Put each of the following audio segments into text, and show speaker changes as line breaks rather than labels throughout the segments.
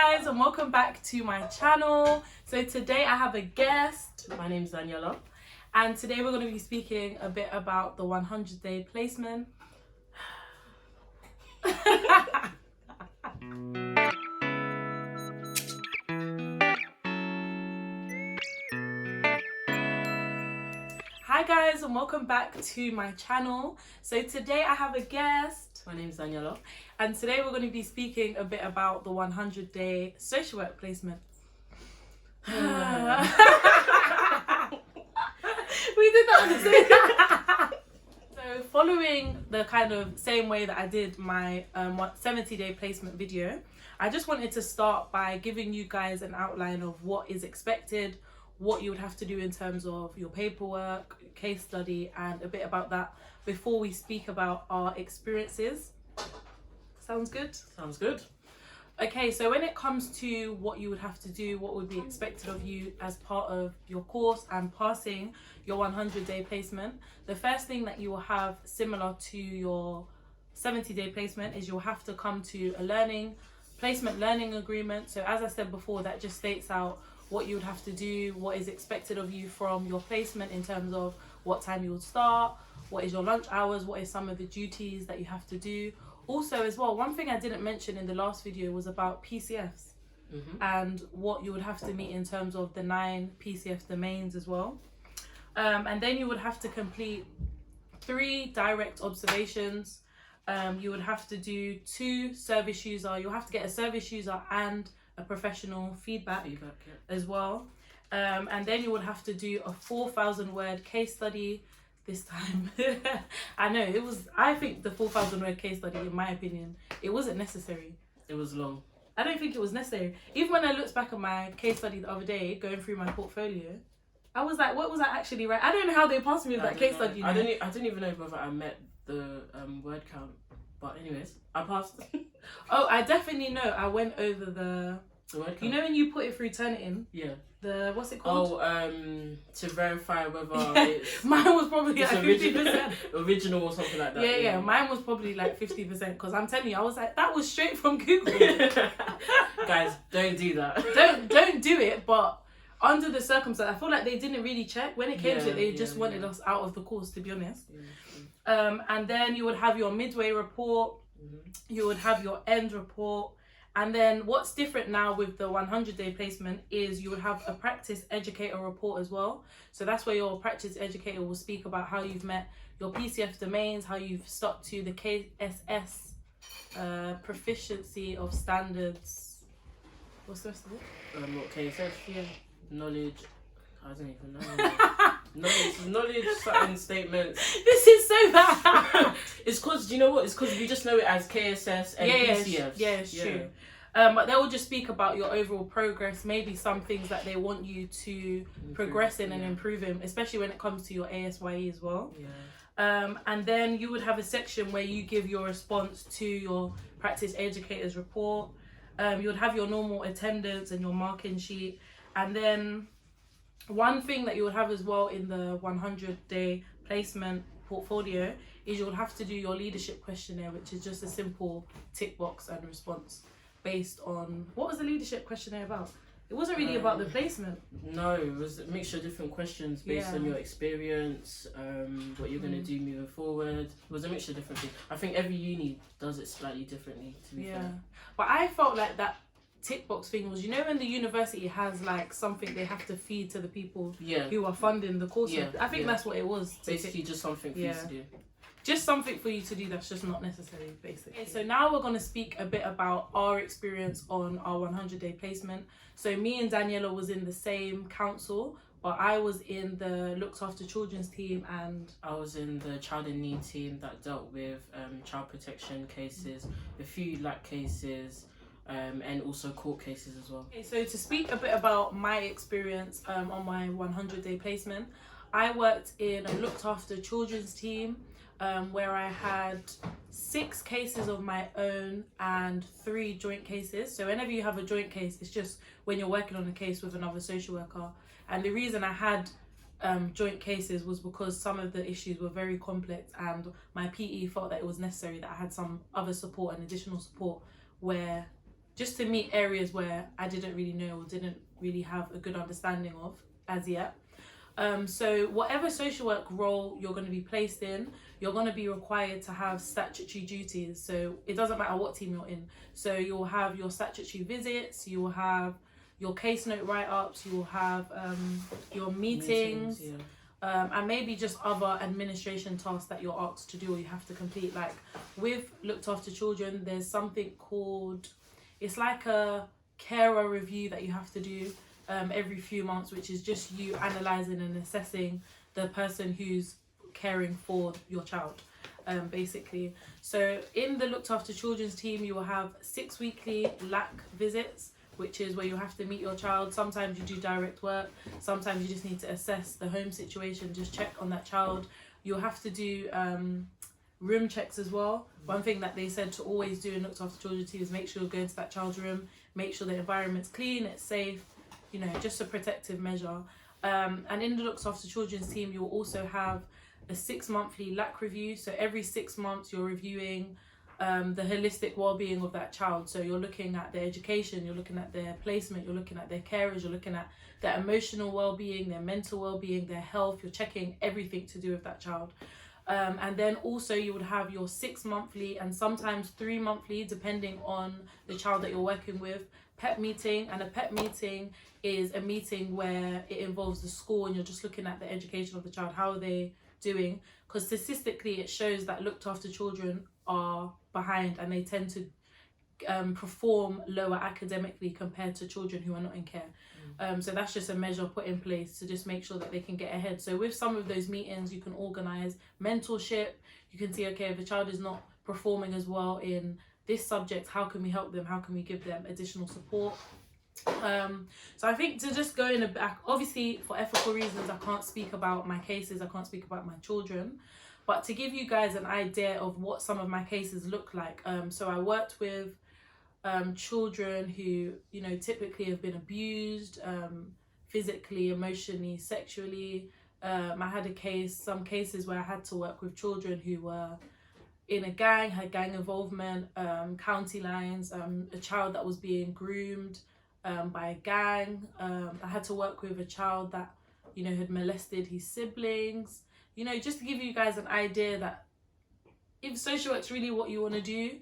guys, and welcome back to my channel. So today I have a guest. My name's Daniela, and today we're going to be speaking a bit about the 100-day placement. Hi guys, and welcome back to my channel. So today I have a guest. My name's Daniela, and today we're going to be speaking a bit about the 100-day social work placement. We did that on the same. So following the kind of same way that I did my 70-day placement video, I just wanted to start by giving you guys an outline of what is expected, what you would have to do in terms of your paperwork, case study, and a bit about that before we speak about our experiences. Sounds good? Sounds good. Okay, so when it comes to what you would have to do, what would be expected of you as part of your course and passing your 100-day placement, the first thing that you will have similar to your 70-day placement is you'll have to come to a placement learning agreement. So as I said before, that just states out what you would have to do, what is expected of you from your placement in terms of what time you would start, what is your lunch hours, what is some of the duties that you have to do. Also as well, one thing I didn't mention in the last video was about PCFs and what you would have to meet in terms of the 9 PCF domains as well. And then you would have to complete 3 direct observations. You would have to do 2 service user. You'll have to get a service user and a professional feedback as well. And then you would have to do a 4,000 word case study this time. I know I think the 4,000 word case study, in my opinion, it wasn't necessary. It was long. I don't think it was necessary. Even when I looked back at my case study the other day, going through my portfolio, I was like, what was I actually right? I don't know how they passed me with that case study. I didn't even know whether I met the word count. But anyways, I passed. Oh, I definitely know. I went over the word count. You know when you put it through Turnitin? Yeah. What's it called? Oh, to verify whether it's... Mine was probably like 50%. Original or something like that. Yeah. Mine was probably like 50% because I'm telling you, I was like, that was straight from Google. Guys, don't do that. Don't do it, but under the circumstances, I feel like they didn't really check. When it came to it, they just wanted us out of the course, to be honest. And then you would have your midway report, you would have your end report, and then what's different now with the 100-day placement is you would have a practice educator report as well. So that's where your practice educator will speak about how you've met your PCF domains, how you've stuck to the KSS proficiency of standards. What's the rest of it? What KSS? Yeah. Knowledge. I don't even know. knowledge, certain statements. This is so bad. It's because, do you know what? It's because we just know it as KSS and PCFs. Yeah, it's true. But they will just speak about your overall progress, maybe some things that they want you to progress in and improve in, especially when it comes to your ASYE as well. Yeah. And then you would have a section where you give your response to your practice educator's report. You would have your normal attendance and your marking sheet. And then one thing that you would have as well in the 100-day placement portfolio is you would have to do your leadership questionnaire, which is just a simple tick box and response based on... What was the leadership questionnaire about? It wasn't really about the placement. No, it was a mixture of different questions based on your experience, what you're going to do moving forward. It was a mixture of different things. I think every uni does it slightly differently, to be fair. But I felt like that tick box thing was, you know, when the university has like something they have to feed to the people who are funding the course. I think that's what it was. Basically just something for you to do. Just something for you to do that's just not necessary, basically. Okay, so now we're going to speak a bit about our experience on our 100-day placement. So me and Daniela was in the same council, but I was in the looked after children's team and I was in the child in need team that dealt with child protection cases, a few LAC cases, and also court cases as well. Okay, so to speak a bit about my experience on my 100-day placement, I worked in a looked after children's team where I had 6 cases of my own and 3 joint cases. So whenever you have a joint case, it's just when you're working on a case with another social worker. And the reason I had joint cases was because some of the issues were very complex and my PE felt that it was necessary that I had some other support and additional support where just to meet areas where I didn't really know or didn't really have a good understanding of as yet. So whatever social work role you're going to be placed in, you're going to be required to have statutory duties. So it doesn't matter what team you're in. So you'll have your statutory visits, you will have your case note write-ups, you will have your meetings, and maybe just other administration tasks that you're asked to do or you have to complete. Like with looked after children, there's something called, it's like a carer review that you have to do every few months, which is just you analysing and assessing the person who's caring for your child, basically. So in the looked after children's team, you will have 6 weekly LAC visits, which is where you have to meet your child. Sometimes you do direct work, sometimes you just need to assess the home situation, just check on that child. You'll have to do room checks as well. One thing that they said to always do in looked after children's team is make sure you go into that child's room, make sure the environment's clean, it's safe, you know, just a protective measure. And in the looked after children's team, you'll also have a 6 monthly LAC review. So every 6 months you're reviewing the holistic well-being of that child. So you're looking at their education, you're looking at their placement, you're looking at their carers, you're looking at their emotional well-being, their mental well-being, their health. You're checking everything to do with that child. And then also you would have your 6 monthly and sometimes 3 monthly, depending on the child that you're working with, PEP meeting. And a PEP meeting is a meeting where it involves the school and you're just looking at the education of the child. How are they doing? Because statistically it shows that looked after children are behind and they tend to perform lower academically compared to children who are not in care. So that's just a measure put in place to just make sure that they can get ahead. So with some of those meetings, you can organise mentorship. You can see, okay, if a child is not performing as well in this subject, how can we help them? How can we give them additional support? So I think to just go in the back, obviously for ethical reasons, I can't speak about my cases, I can't speak about my children, but to give you guys an idea of what some of my cases look like. So I worked with children who, you know, typically have been abused, physically, emotionally, sexually. I had some cases where I had to work with children who were in a gang, had gang involvement, county lines, a child that was being groomed by a gang. I had to work with a child that, you know, had molested his siblings. You know, just to give you guys an idea that if social work's really what you want to do,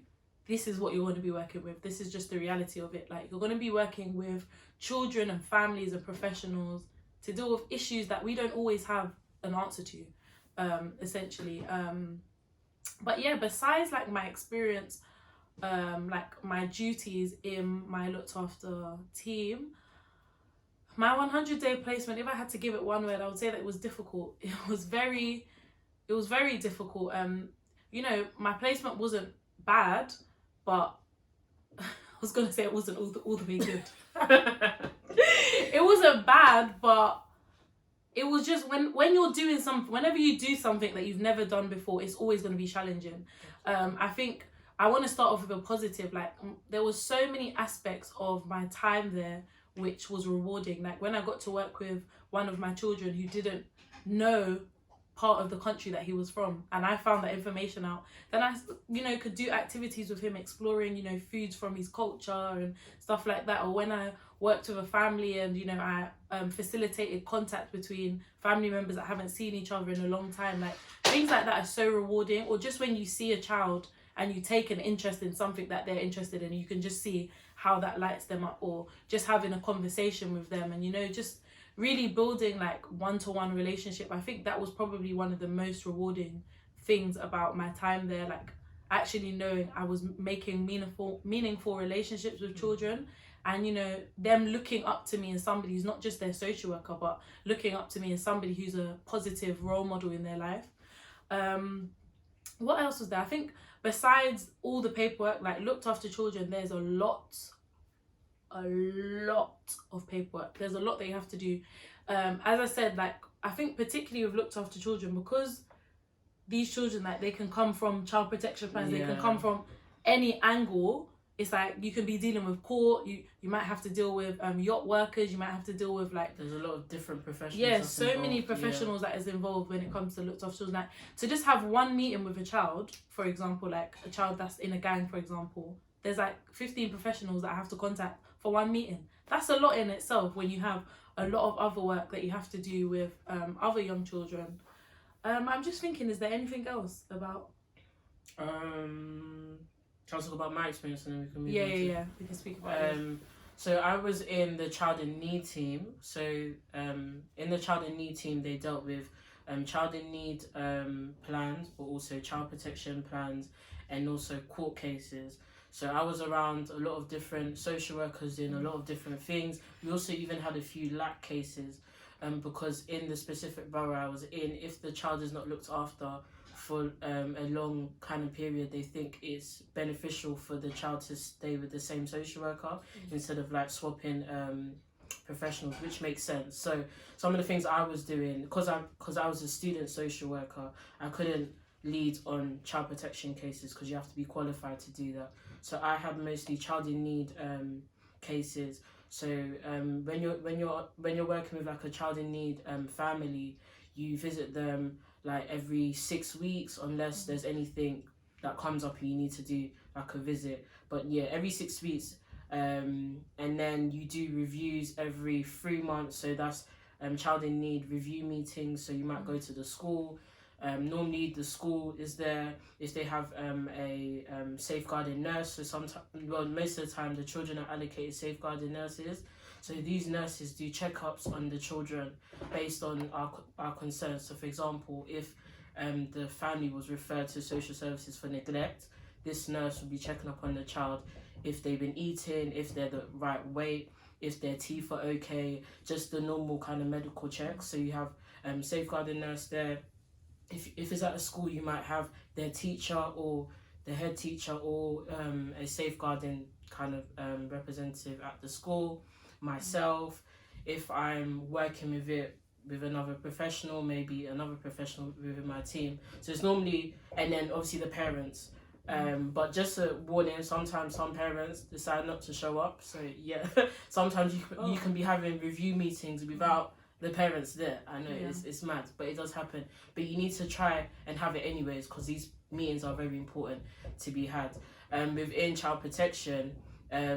this is what you want to be working with. This is just the reality of it. Like, you're going to be working with children and families and professionals to deal with issues that we don't always have an answer to, essentially. But yeah, besides like my experience, like my duties in my looked after team, my 100-day placement, if I had to give it one word, I would say that it was difficult. It was very difficult. You know, my placement wasn't bad, but I was gonna say it wasn't all the way good. It wasn't bad, but it was just when you're doing something, whenever you do something that you've never done before, it's always going to be challenging. I think I want to start off with a positive. Like, there was so many aspects of my time there which was rewarding. Like, when I got to work with one of my children who didn't know part of the country that he was from, and I found that information out, then I, you know, could do activities with him, exploring, you know, foods from his culture and stuff like that. Or when I worked with a family and, you know, I facilitated contact between family members that haven't seen each other in a long time, like things like that are so rewarding. Or just when you see a child and you take an interest in something that they're interested in, you can just see how that lights them up. Or just having a conversation with them and, you know, just really building like one-to-one relationship. I think that was probably one of the most rewarding things about my time there. Like, actually knowing I was making meaningful relationships with children, and, you know, them looking up to me as somebody who's not just their social worker, but looking up to me as somebody who's a positive role model in their life. What else was there? I think besides all the paperwork, like looked after children, there's a lot of paperwork. There's a lot that you have to do. As I said, like, I think particularly with looked after children, because these children, like, they can come from child protection plans, they can come from any angle. It's like you can be dealing with court, you might have to deal with yacht workers, you might have to deal with, like,
there's a lot of different professionals.
Yeah, so involved. Many professionals that is involved when it comes to looked after children. Like, to just have one meeting with a child, for example, like a child that's in a gang, for example, there's like 15 professionals that I have to contact for one meeting. That's a lot in itself when you have a lot of other work that you have to do with other young children. I'm just thinking, is there anything else about?
Shall I talk about my experience and then we can move on to...
Yeah. We can speak about it.
So I was in the Child in Need team. So in the Child in Need team, they dealt with child in need plans, but also child protection plans and also court cases. So I was around a lot of different social workers doing a lot of different things. We also even had a few lack cases because in the specific borough I was in, if the child is not looked after for a long kind of period, they think it's beneficial for the child to stay with the same social worker instead of like swapping professionals, which makes sense. So some of the things I was doing, because I was a student social worker, I couldn't lead on child protection cases because you have to be qualified to do that. So I had mostly child in need cases. So when you're working with like a child in need family, you visit them like every 6 weeks unless there's anything that comes up and you need to do like a visit. But yeah, every 6 weeks. And then you do reviews every 3 months. So that's child in need review meetings. So you might go to the school. Normally the school is there if they have a safeguarding nurse. So most of the time the children are allocated safeguarding nurses. So these nurses do checkups on the children based on our concerns. So for example, if the family was referred to social services for neglect, this nurse will be checking up on the child if they've been eating, if they're the right weight, if their teeth are okay, just the normal kind of medical checks. So you have safeguarding nurse there. If it's at a school, you might have their teacher or the head teacher or a safeguarding kind of representative at the school. Myself, if I'm working with it with another professional, maybe another professional within my team. So it's normally, and then obviously the parents. But just a warning, sometimes some parents decide not to show up. So yeah, sometimes you can be having review meetings without the parents there. I know it's mad, but it does happen. But you need to try and have it anyways because these meetings are very important to be had. Within child protection,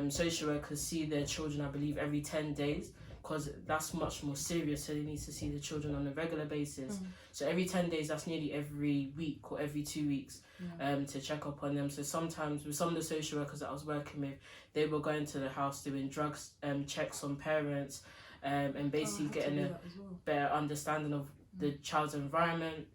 social workers see their children, I believe, every 10 days because that's much more serious. So they need to see the children on a regular basis. So every 10 days, that's nearly every week or every 2 weeks to check up on them. So sometimes with some of the social workers that I was working with, they were going to the house doing drugs checks on parents and basically getting a better understanding of the child's environment.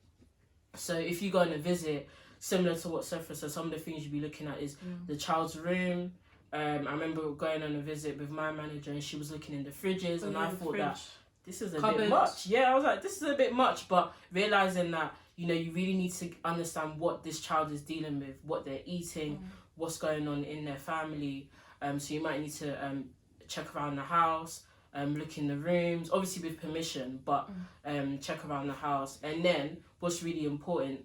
So if you go on a visit, similar to what Sephra said, some of the things you'd be looking at is the child's room. I remember going on a visit with my manager and she was looking in the fridges and I thought that this is a bit much. Yeah, I was like, this is a bit much, but realising that, you know, you really need to understand what this child is dealing with, what they're eating, what's going on in their family. So you might need to check around the house, look in the rooms, obviously with permission, but check around the house. And then what's really important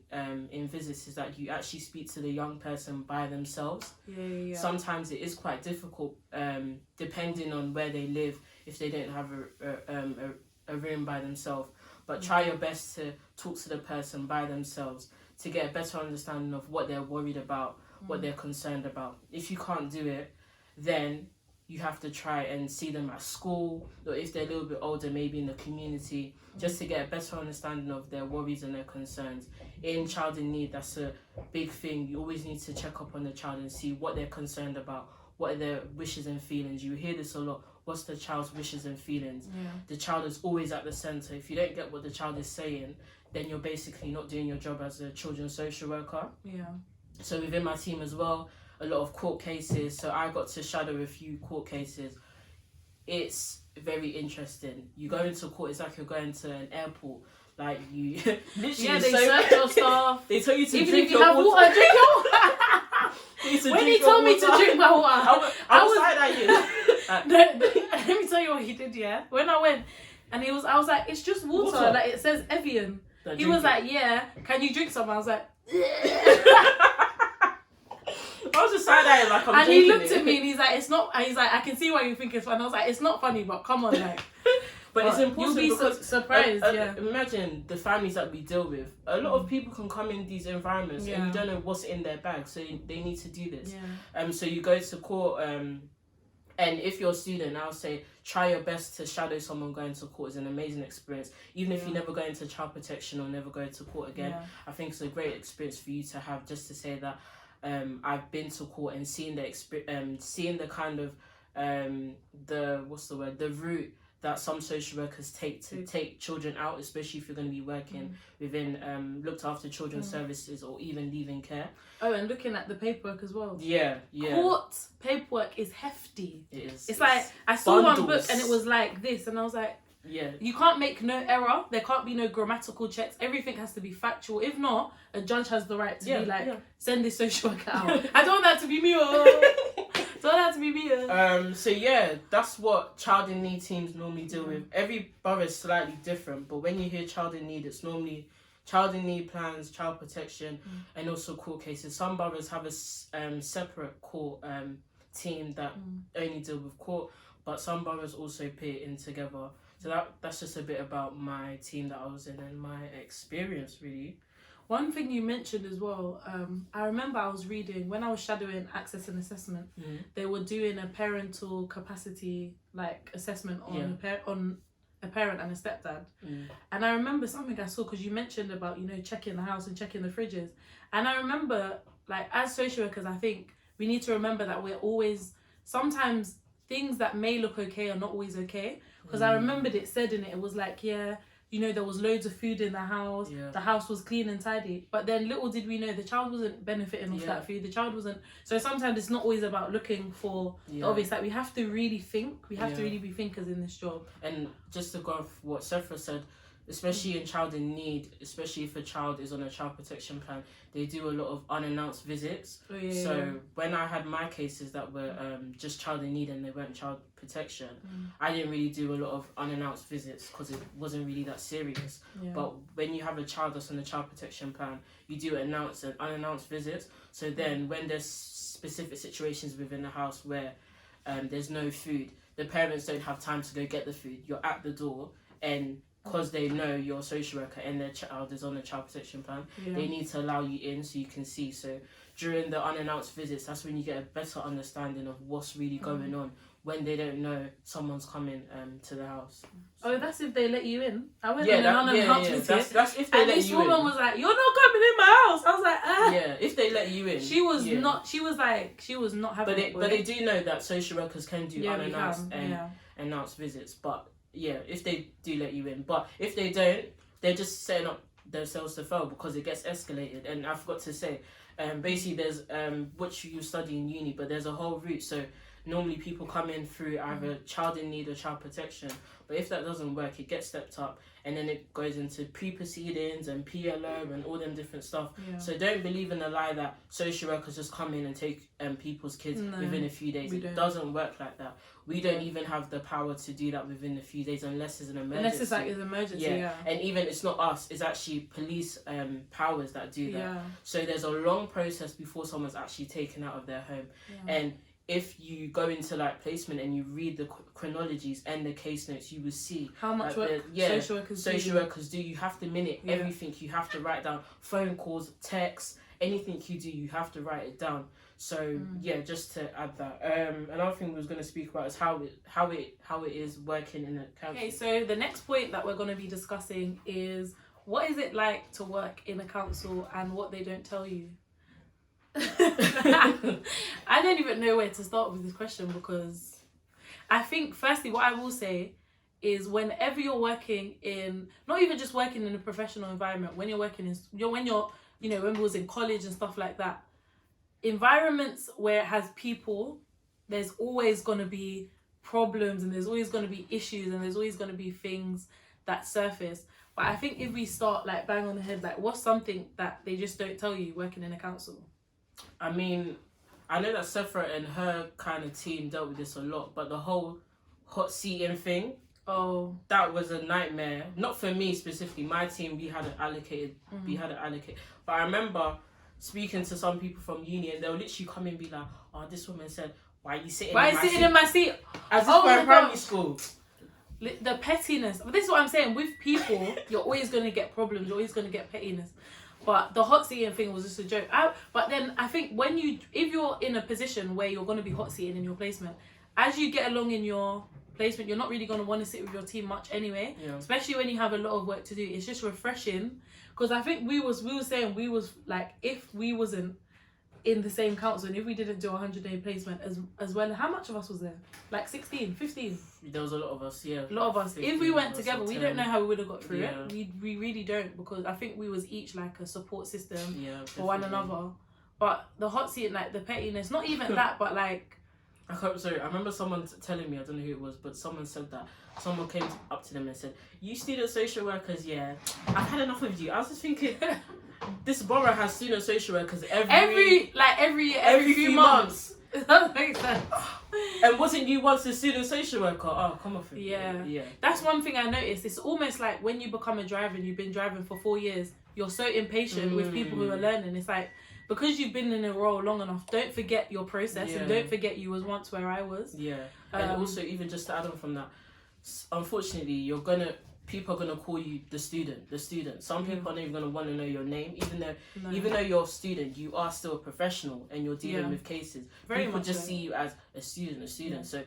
in visits is that you actually speak to the young person by themselves. Sometimes it is quite difficult depending on where they live if they don't have a room by themselves. But try your best to talk to the person by themselves to get a better understanding of what they're worried about, what they're concerned about. If you can't do it, then you have to try and see them at school, or if they're a little bit older, maybe in the community, just to get a better understanding of their worries and their concerns. In child in need, that's a big thing. You always need to check up on the child and see what they're concerned about, what are their wishes and feelings. You hear this a lot. What's the child's wishes and feelings? The child is always at the centre. If you don't get what the child is saying, then you're basically not doing your job as a children's social worker. So within my team as well, a lot of court cases. So I got to shadow a few court cases. It's very interesting. You go into court, it's like you're going to an airport. Like you literally
they search your stuff.
They tell you to
even
drink
if you
your
have water, drink your water. When he told me to drink my water,
I was like that.
Let me tell you what he did. Yeah, when I went, and I was like, it's just water. Like it says Evian. He was like, yeah, can you drink some? I was like,
I was just side-eyeing like I'm
and he looked at me and he's like, it's not. And he's like, I can see why you think it's funny. I was like, it's not funny, but come on, like.
But it's important
you'll be
because
surprised. Yeah.
Imagine the families that we deal with. A lot of people can come in these environments and you don't know what's in their bag, so they need to do this. So you go to court. And if you're a student, I'll say try your best to shadow someone going to court. Is an amazing experience. Even if you never go into child protection or never go to court again, I think it's a great experience for you to have, just to say that I've been to court and seen the kind of the route that some social workers take to take children out, especially if you're going to be working within looked after children's services or even leaving care.
Oh, and looking at the paperwork as well.
Yeah.
Court paperwork is hefty.
It is.
It's like, I saw one book and it was like this, and I was like, you can't make no error. There can't be no grammatical checks. Everything has to be factual. If not, a judge has the right to be like, send this social worker out. I don't want that to be me. Don't have to be me.
So that's what child in need teams normally deal with. Every borough is slightly different, but when you hear child in need, it's normally child in need plans, child protection, and also court cases. Some boroughs have a separate court team that only deal with court, but some boroughs also put it in together. So that's just a bit about my team that I was in and my experience, really.
One thing you mentioned as well, I remember I was reading, when I was shadowing Access and Assessment, they were doing a parental capacity assessment on a parent and a stepdad. And I remember something I saw, because you mentioned about, checking the house and checking the fridges. And I remember, as social workers, I think we need to remember that we're always, sometimes things that may look okay are not always okay. Because I remembered it said in it, it was like, there was loads of food in the house. The house was clean and tidy. But then little did we know, the child wasn't benefiting off that food. The child wasn't. So sometimes it's not always about looking for the obvious. We have to really think. We have to really be thinkers in this job.
And just to go off what Sephra said, especially in child in need, especially if a child is on a child protection plan, they do a lot of unannounced visits. When I had my cases that were just child in need and they weren't child protection, I didn't really do a lot of unannounced visits because it wasn't really that serious. But when you have a child that's on a child protection plan, you do announce and unannounced visits. So then when there's specific situations within the house where there's no food, the parents don't have time to go get the food. You're at the door, and because they know you're a social worker and their child is on a child protection plan, they need to allow you in so you can see. So during the unannounced visits, that's when you get a better understanding of what's really going on when they don't know someone's coming to the house. So.
Oh, that's if they let you in. I went on an unannounced visit.
That's if they let you in.
And this woman was like, "You're not coming in my house." I was like, "Ah."
Yeah, if they let you in.
She was not. She was not having it.
But they do know that social workers can do unannounced and announced visits. But if they do let you in. But if they don't, they're just setting up themselves to fail because it gets escalated. And I forgot to say, basically there's which you study in uni, but there's a whole route. So normally people come in through either child in need or child protection. But if that doesn't work, it gets stepped up and then it goes into pre-proceedings and PLO and all them different stuff. So don't believe in the lie that social workers just come in and take people's kids within a few days. It doesn't work like that. We don't even have the power to do that within a few days unless it's an emergency.
Unless it's an emergency,
And even it's not us, it's actually police powers that do that. So there's a long process before someone's actually taken out of their home. And if you go into social and you read the chronologies and the case notes, you will see
how much work social workers do.
You have to minute everything. You have to write down phone calls, texts, anything you do, you have to write it down. So just to add that. Another thing we was going to speak about is how it is working in a council. Okay,
so the next point that we're going to be discussing is what is it like to work in a council and what they don't tell you. I don't even know where to start with this question, because I think firstly what I will say is whenever you're working in, not even just working in a professional environment, when you're working in, when we was in college and stuff like that, environments where it has people, there's always going to be problems and there's always going to be issues and there's always going to be things that surface. But I think if we start bang on the head, what's something that they just don't tell you working in a council?
I mean, I know that Sephra and her kind of team dealt with this a lot, but the whole hot seating thing, that was a nightmare. Not for me specifically. My team, we had it allocated. But I remember speaking to some people from uni, and they'll literally come in and be like, "Oh, this woman said, why are you sitting in my seat?"
in my seat?
As if we're in primary school.
the pettiness. But this is what I'm saying. With people, you're always going to get problems. You're always going to get pettiness. But the hot seating thing was just a joke. But then I think if you're in a position where you're going to be hot seating in your placement, as you get along in your placement, you're not really going to want to sit with your team much anyway.
Yeah.
Especially when you have a lot of work to do. It's just refreshing. Because I think we were saying like, if we wasn't in the same council and if we didn't do a 100-day placement as well, how much of us was there? Like 16, 15?
There was a lot of us, yeah.
A lot of us. If we went together, we don't know how we would have got through
Yeah.
it. We really don't, because I think we was each like a support system for one
definitely.
another. But the hot seat, like the pettiness, not even that, but like...
I remember someone telling me, I don't know who it was, but someone said that. Someone came up to them and said, "You student social workers, yeah, I've had enough of you." I was just thinking, this borough has student social workers every few months.
That makes sense.
And wasn't you once a student social worker? Oh, come off it.
Yeah. That's one thing I noticed. It's almost like when you become a driver and you've been driving for 4 years, you're so impatient with people who are learning. It's like, because you've been in a role long enough, don't forget your process and don't forget you was once where I was.
Yeah. And also, even just to add on from that, unfortunately, people are gonna call you the student. Some people are not even gonna want to know your name, even though you're a student, you are still a professional and you're dealing with cases. People just see you as a student.
Yeah.
So,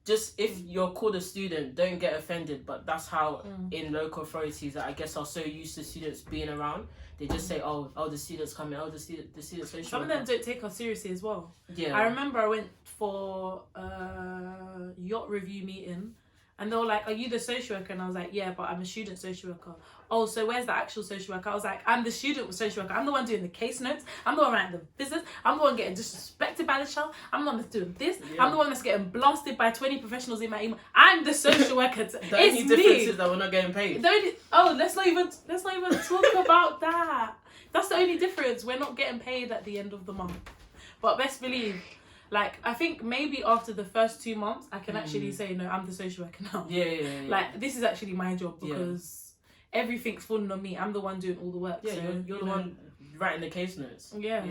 just if you're called a student, don't get offended. But that's how in local authorities that I guess are so used to students being around, they just say, "Oh, the students coming. Oh, the student social."
Some of them don't take us seriously as well.
Yeah.
I remember I went for a yacht review meeting. And they were like, "Are you the social worker?" And I was like, "Yeah, but I'm a student social worker." "Oh, so where's the actual social worker?" I was like, "I'm the student social worker. I'm the one doing the case notes. I'm the one writing the business. I'm the one getting disrespected by the child. I'm the one that's doing this.
Yeah.
I'm the one that's getting blasted by 20 professionals in my email. I'm the social worker."
The only difference is that we're not getting paid.
Let's not even talk about that. That's the only difference. We're not getting paid at the end of the month. But best believe, like, I think maybe after the first 2 months, I can actually say, no, I'm the social worker now.
Yeah.
Like, this is actually my job, because everything's falling on me. I'm the one doing all the work.
Yeah,
so,
you're the one writing the case notes.
Yeah.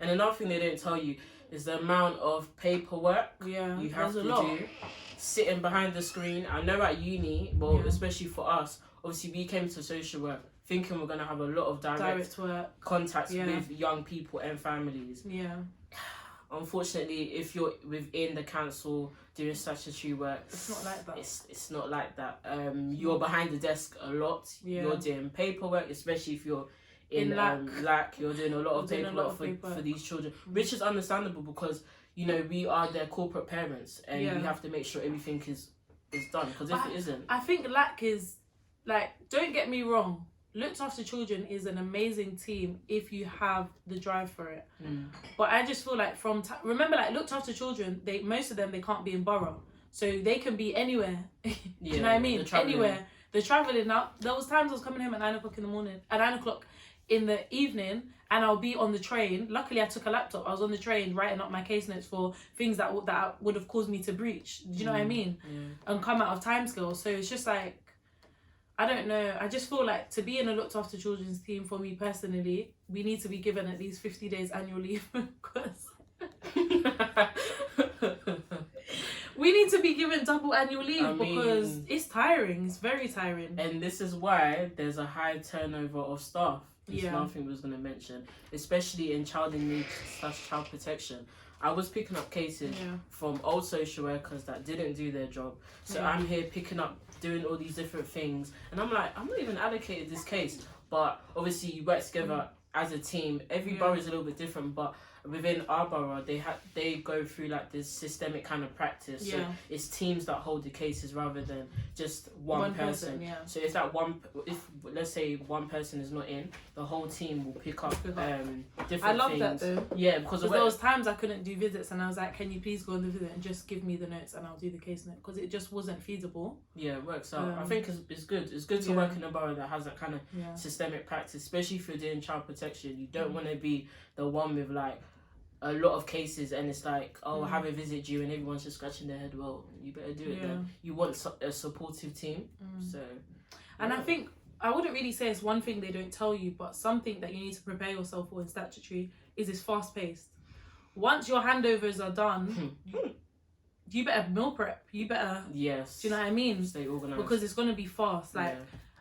And another thing they don't tell you is the amount of paperwork you have to do sitting behind the screen. I know at uni, especially for us, obviously we came to social work thinking we're going to have a lot of direct work contacts with young people and families.
Yeah.
Unfortunately, if you're within the council doing statutory work,
it's not like that.
It's not like that. You're behind the desk a lot.
Yeah.
You're doing paperwork, especially if you're in LAC. You're doing a lot of paperwork for these children, which is understandable because we are their corporate parents and we have to make sure everything is done. Because if it isn't,
I think LAC is like, don't get me wrong. Looked After Children is an amazing team if you have the drive for it. But I just feel like remember, like, Looked After Children, most of them, they can't be in borough. So they can be anywhere. Do you know what I mean? Anywhere. They're travelling up. There was times I was coming home at 9 o'clock in the morning, at 9 o'clock in the evening, and I'll be on the train. Luckily, I took a laptop. I was on the train writing up my case notes for things that would have caused me to breach. Do you know what I mean? And come out of timescale. So it's just like, I don't know. I just feel like to be in a Looked After Children's team, for me personally, we need to be given at least 50 days annual leave because we need to be given double annual leave because it's tiring. It's very tiring.
And this is why there's a high turnover of staff. It's one thing we was going to mention, especially in child in need / child protection. I was picking up cases from old social workers that didn't do their job. So I'm here picking up, doing all these different things. And I'm like, I'm not even allocated this case. But obviously you work together as a team. Every borough is a little bit different. But within our borough, they go through like this systemic kind of practice. So it's teams that hold the cases rather than just one person. So if let's say one person is not in, the whole team will pick up different things.
I love that though.
Yeah, because
there was times I couldn't do visits and I was like, can you please go on the visit and just give me the notes and I'll do the case note, because it just wasn't feasible.
Yeah, it works out. I think it's good. It's good to work in a borough that has that kind of systemic practice, especially if you're doing child protection. You don't want to be the one with like a lot of cases and it's like, I have a visit due and everyone's just scratching their head. Well, you better do it then. You want a supportive team. So,
and I think I wouldn't really say it's one thing they don't tell you, but something that you need to prepare yourself for in statutory is it's fast paced. Once your handovers are done, you better meal prep. You better.
Yes.
Do you know what I mean?
Stay organized.
Because it's gonna be fast. Like,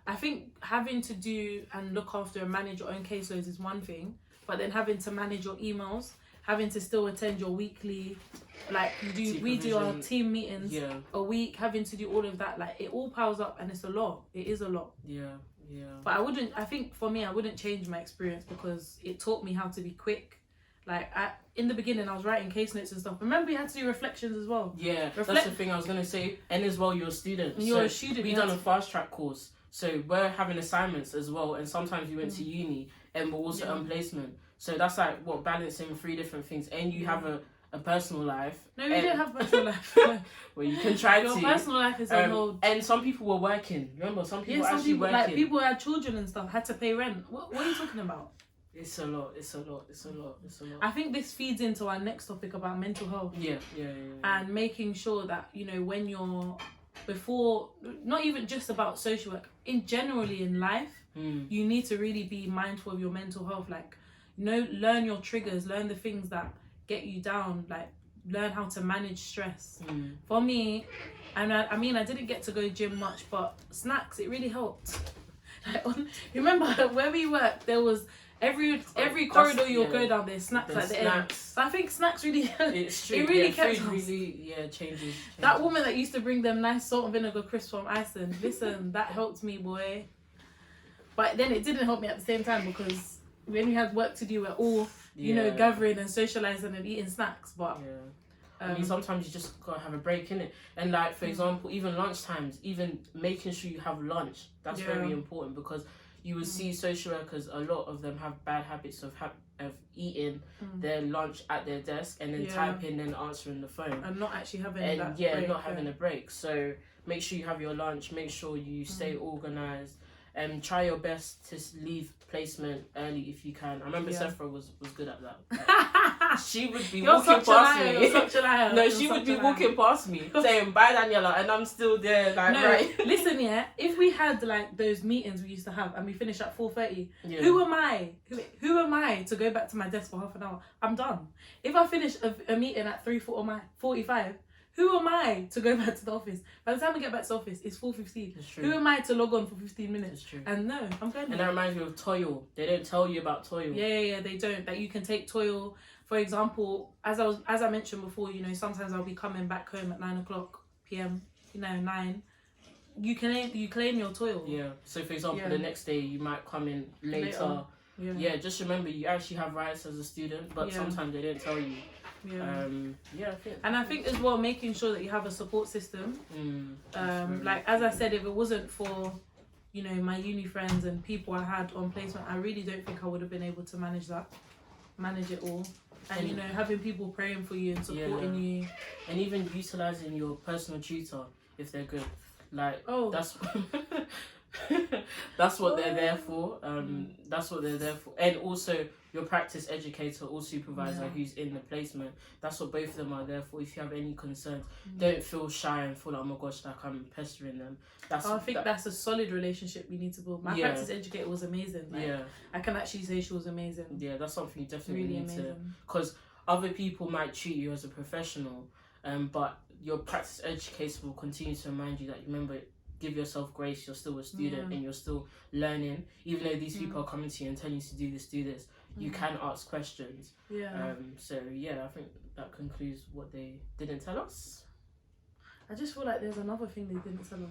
I think having to do and look after and manage your own caseloads is one thing, but then having to manage your emails, having to still attend your weekly, like we do our team meetings a week, having to do all of that, like it all piles up and it's a lot. It is a lot. Yeah. But I think for me, I wouldn't change my experience because it taught me how to be quick. Like in the beginning, I was writing case notes and stuff. Remember, you had to do reflections as well. Yeah, that's the thing I was gonna say. And as well, you're a student. You're a student. We done a fast track course, so we're having assignments as well. And sometimes we went to uni and we're also on placement. So that's like balancing 3 different things. And you have a personal life. No, we don't have personal life. Well, you can try Your personal life is on hold. And some people were working. Remember, some people actually working. Like people who had children and stuff had to pay rent. What are you talking about? It's a lot. I think this feeds into our next topic about mental health. Yeah. And making sure that, you know, when you're before, not even just about social work, generally in life, you need to really be mindful of your mental health. Like, you know, learn your triggers, learn the things that get you down, like learn how to manage stress. For me, and I mean, I didn't get to go gym much, but snacks, it really helped. Like, remember where we worked, there was every corridor you'll go down, there's snacks at the end. So I think snacks really it's true. It really kept us. Really changes. That woman that used to bring them nice salt and vinegar crisps from Iceland, listen, that helped me, boy. But then it didn't help me at the same time because when we had work to do, we're all you know, gathering and socializing and eating snacks. But I mean, sometimes you just gotta have a break, innit? And like, for example, even lunchtimes, even making sure you have lunch, that's very important, because you will see social workers, a lot of them have bad habits of eating their lunch at their desk and then typing and answering the phone. And not actually having that break, not having a break. So make sure you have your lunch, make sure you stay organised, and try your best to leave placement early if you can. I remember Sephra was good at that. She would be walking past me. No, she would be walking past me saying, "Bye, Daniela," and I'm still there. Like, no, right. Listen, if we had like those meetings we used to have and we finish at 4:30, who am I? Who am I to go back to my desk for half an hour? I'm done. If I finish a meeting at 3:45, who am I to go back to the office? By the time we get back to the office, it's 4:15. Who am I to log on for 15 minutes? It's true. And no, I'm going. And that reminds me of toil. They don't tell you about toil. Yeah, they don't. That you can take toil. For example, as I mentioned before, you know, sometimes I'll be coming back home at 9:00 p.m. You know, 9. You claim your toil. Yeah. So for example, the next day you might come in later. Yeah. Just remember, you actually have rights as a student, but sometimes they don't tell you. I think as well, making sure that you have a support system. Like as I said, if it wasn't for, you know, my uni friends and people I had on placement, I really don't think I would have been able to manage it all. And you know, having people praying for you and supporting you, and even utilizing your personal tutor if they're good. Like that's what they're there for. That's what they're there for. And also your practice educator or supervisor who's in the placement. That's what both of them are there for. If you have any concerns, don't feel shy and feel like, oh my gosh, like I'm pestering them. I think that's a solid relationship you need to build. My practice educator was amazing. Like, I can actually say she was amazing. Yeah, that's something you definitely need to, because other people might treat you as a professional, but your practice educator will continue to remind you that, remember, give yourself grace, you're still a student and you're still learning. Even though these people are coming to you and telling you to do this, you can ask questions. So I think that concludes what they didn't tell us. I just feel like there's another thing they didn't tell us.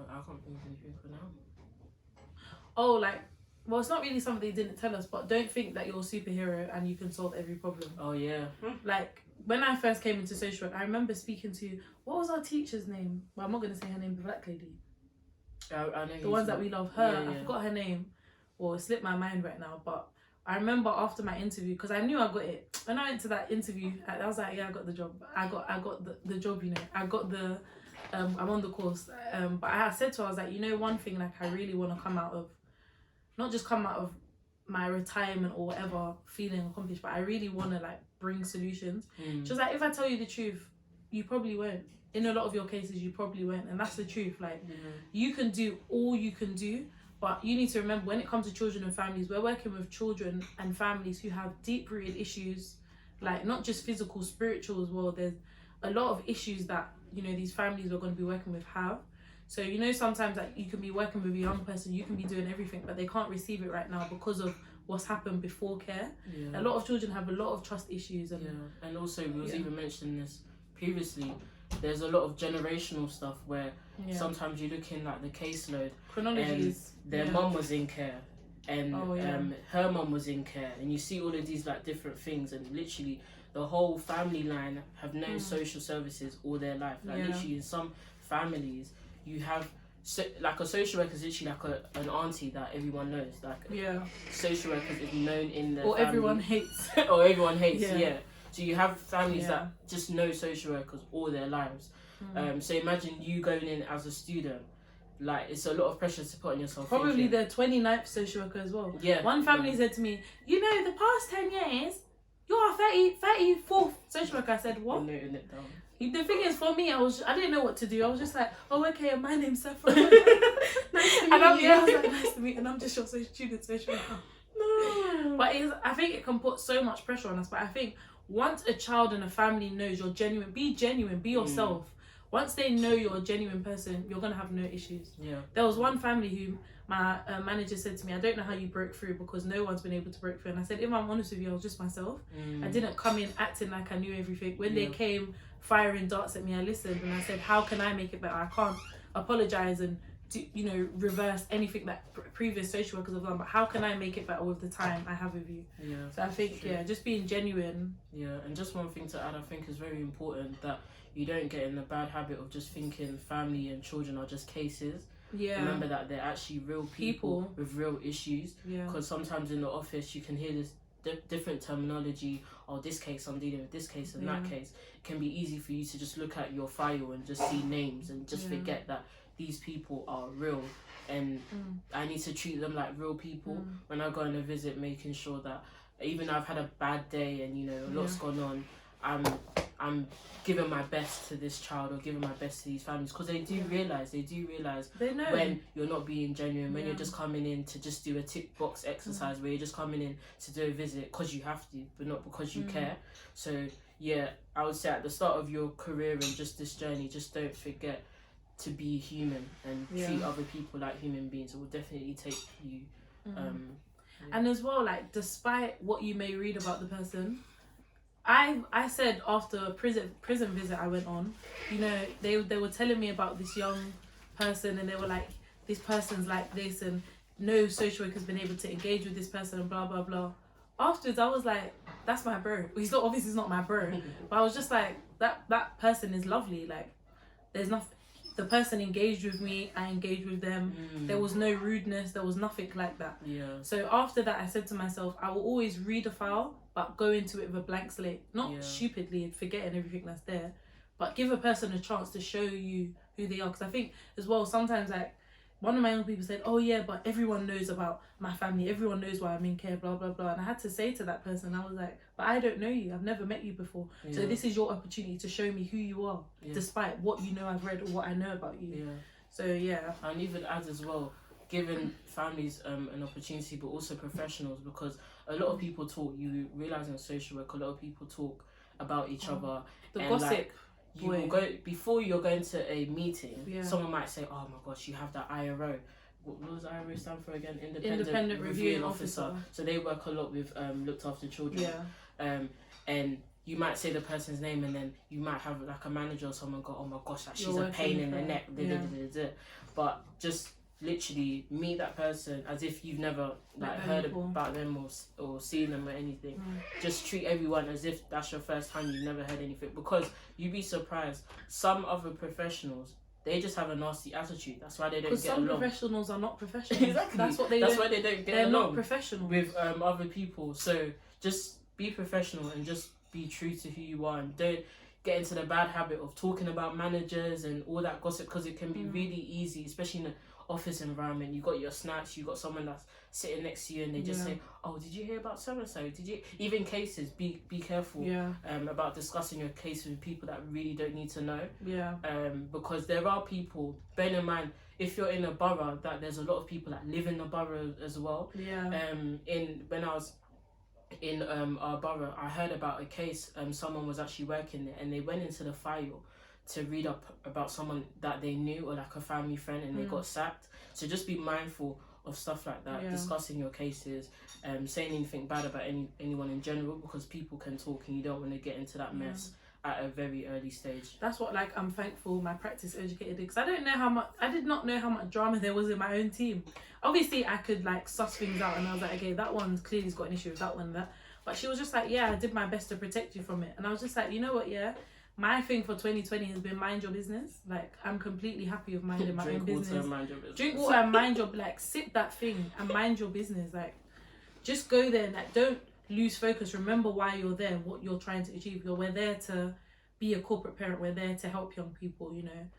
I can't think of anything for now. Oh, well, it's not really something they didn't tell us, but don't think that you're a superhero and you can solve every problem. Oh yeah. Like, when I first came into social work, I remember speaking to, what was our teacher's name? Well, I'm not going to say her name, the black lady. I know the ones that we love. Her, I forgot her name. Well, it slipped my mind right now, but I remember after my interview, because I knew I got it. When I went to that interview, I was like, yeah, I got the job. I got the job, you know. I got the, I'm on the course. But I said to her, I was like, you know, one thing, like, I really want to come out of, not just come out of my retirement or whatever feeling accomplished, but I really want to, like, bring solutions. She was like, if I tell you the truth, you probably won't. In a lot of your cases, you probably won't. And that's the truth. Like, you can do all you can do, but you need to remember, when it comes to children and families, we're working with children and families who have deep-rooted issues. like not just physical, spiritual as well. There's a lot of issues that, you know, these families we're going to be working with have. So, you know, sometimes like you can be working with a young person, you can be doing everything, but they can't receive it right now because of what's happened before care. A lot of children have a lot of trust issues.
And also we was even mentioning this previously, there's a lot of generational stuff where sometimes you look in like the caseload,
chronologies,
and their mum was in care, and her mum was in care, and you see all of these like different things, and literally the whole family line have known social services all their life. Like literally in some families you have like a social worker is literally like an auntie that everyone knows. Like social workers is known in the
or
family.
everyone hates
or everyone hates. So you have families that just know social workers all their lives. So imagine you going in as a student, like it's a lot of pressure to put on yourself.
Probably the 29th social worker as well. One family said to me, you know, the past 10 years you're a 34th social worker. I said, what?
I'm noting it down.
The thing is, for me, I didn't know what to do. I was just like, oh, okay, and my name's Saffron. Nice to meet you. I was like, nice to meet you, and I'm just your student social worker. No. But I think it can put so much pressure on us. But I think once a child and a family knows you're genuine, be yourself. Once they know you're a genuine person, you're going to have no issues. There was one family who my manager said to me, I don't know how you broke through because no one's been able to break through. And I said, if I'm honest with you, I was just myself. I didn't come in acting like I knew everything. When they came firing darts at me, I listened and I said, how can I make it better? I can't apologise and reverse anything that previous social workers have done, but how can I make it better with the time I have with you? So I think just being genuine.
And just one thing to add, I think is very important, that you don't get in the bad habit of just thinking family and children are just cases. Remember that they're actually real people with real issues. Because sometimes in the office you can hear this different terminology. Oh, this case I'm dealing with this case and that case. It can be easy for you to just look at your file and just see names and just forget that these people are real, and I need to treat them like real people when I go on a visit, making sure that even though I've had a bad day and you know a lot's gone on, I'm giving my best to this child or giving my best to these families, because they do realise
they know
when you're not being genuine, when you're just coming in to just do a tick box exercise, where you're just coming in to do a visit because you have to, but not because you care. So I would say at the start of your career and just this journey, just don't forget to be human and treat other people like human beings. It will definitely take you
and as well, like, despite what you may read about the person, I said after a prison visit I went on, you know, they were telling me about this young person, and they were like, this person's like this and no social worker's been able to engage with this person and blah blah blah. Afterwards I was like, that's my bro. He's not, obviously he's not my bro, but I was just like, that person is lovely. Like, there's nothing. The person engaged with me, I engaged with them. There was no rudeness, there was nothing like that. So after that I said to myself, I will always read a file, but go into it with a blank slate. Not stupidly and forgetting everything that's there, but give a person a chance to show you who they are. Because I think as well, sometimes, like, one of my young people said, oh yeah, but everyone knows about my family, everyone knows why I'm in care, blah blah blah. And I had to say to that person, I was like, but I don't know you, I've never met you before, so this is your opportunity to show me who you are, despite what you know I've read or what I know about you. So
and even add as well, giving families an opportunity, but also professionals, because a lot of people talk, you realise in social work, a lot of people talk about each other,
the
and
gossip.
Like, you will go before you're going to a meeting. Someone might say, "Oh my gosh, you have that IRO." What does IRO stand for again? Independent Reviewing Officer. So they work a lot with looked after children. And you might say the person's name, and then you might have like a manager or someone go, "Oh my gosh, like, she's a pain in the neck." But just literally meet that person as if you've never like heard about them or seen them or anything. Just treat everyone as if that's your first time, you've never heard anything, because you'd be surprised, some other professionals, they just have a nasty attitude. That's why they don't get along.
Some professionals are not professionals.
Exactly.
That's why they don't get along. They're not professional with
other people. So just be professional and just be true to who you are, and don't get into the bad habit of talking about managers and all that gossip, because it can be really easy, especially in the office environment. You got your snacks, you got someone that's sitting next to you, and they just say, "Oh, did you hear about so and so? Did you?" Even cases, be careful about discussing your case with people that really don't need to know. Because there are people. Bear in mind, if you're in a borough, that there's a lot of people that live in the borough as well. When I was in our borough, I heard about a case. Someone was actually working there, and they went into the file to read up about someone that they knew or like a family friend, and they got sacked. So just be mindful of stuff like that. Discussing your cases, saying anything bad about anyone in general, because people can talk, and you don't want to get into that mess at a very early stage.
That's what, like, I'm thankful my practice educated, because I did not know how much drama there was in my own team. Obviously I could like suss things out, and I was like, okay, that one's clearly's got an issue with that one, that. But she was just like, yeah, I did my best to protect you from it. And I was just like, you know what, yeah, my thing for 2020 has been mind your business. Like, I'm completely happy with minding my own business.
Drink water and mind your business.
Drink water and mind your, like, sip that thing and mind your business. Like, just go there, like, don't lose focus. Remember why you're there, what you're trying to achieve. We're there to be a corporate parent. We're there to help young people, you know.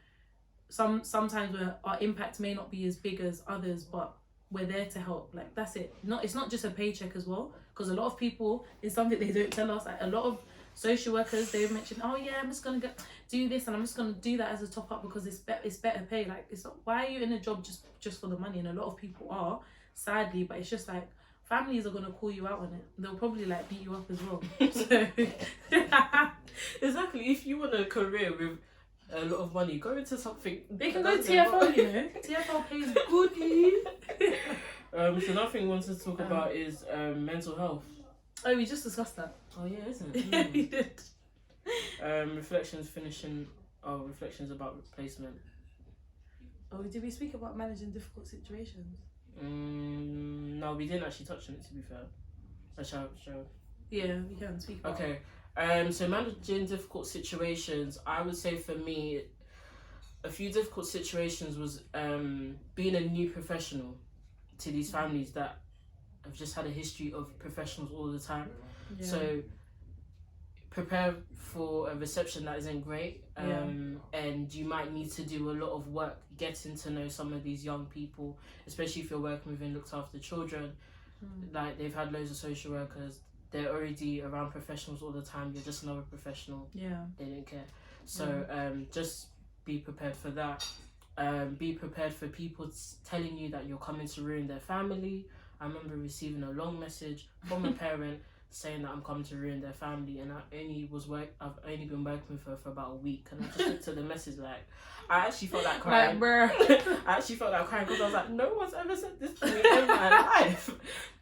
Sometimes our impact may not be as big as others, but we're there to help. Like, that's it. It's not just a paycheck as well, because a lot of people, it's something they don't tell us, like a lot of social workers, they mention, oh yeah, I'm just gonna do this, and I'm just gonna do that as a top up because it's better pay. Like, it's not, why are you in a job just for the money? And a lot of people are, sadly, but it's just like, families are gonna call you out on it. They'll probably like beat you up as well. So
exactly, if you want a career with a lot of money, go into something.
They can go to TFL, you know. TFL pays goodly.
So another thing we wanted to talk about is mental health.
Oh, we just discussed that.
Oh yeah, isn't it?
Yeah, we did.
Reflections about replacement.
Oh, did we speak about managing difficult situations?
No, we didn't actually touch on it, to be fair. Shall.
Yeah, we can speak about
it. So managing difficult situations, I would say for me, a few difficult situations was being a new professional to these families that have just had a history of professionals all the time. Yeah. So prepare for a reception that isn't great, and you might need to do a lot of work getting to know some of these young people, especially if you're working with looked after children. Like, they've had loads of social workers, they're already around professionals all the time, you're just another professional. They don't care. So just be prepared for that. Be prepared for people telling you that you're coming to ruin their family. I remember receiving a long message from a parent saying that I'm coming to ruin their family, and I've only been working with her for about a week, and I just looked at the message like, I actually felt like crying. I actually felt like crying because I was like, no one's ever said this to me in my life.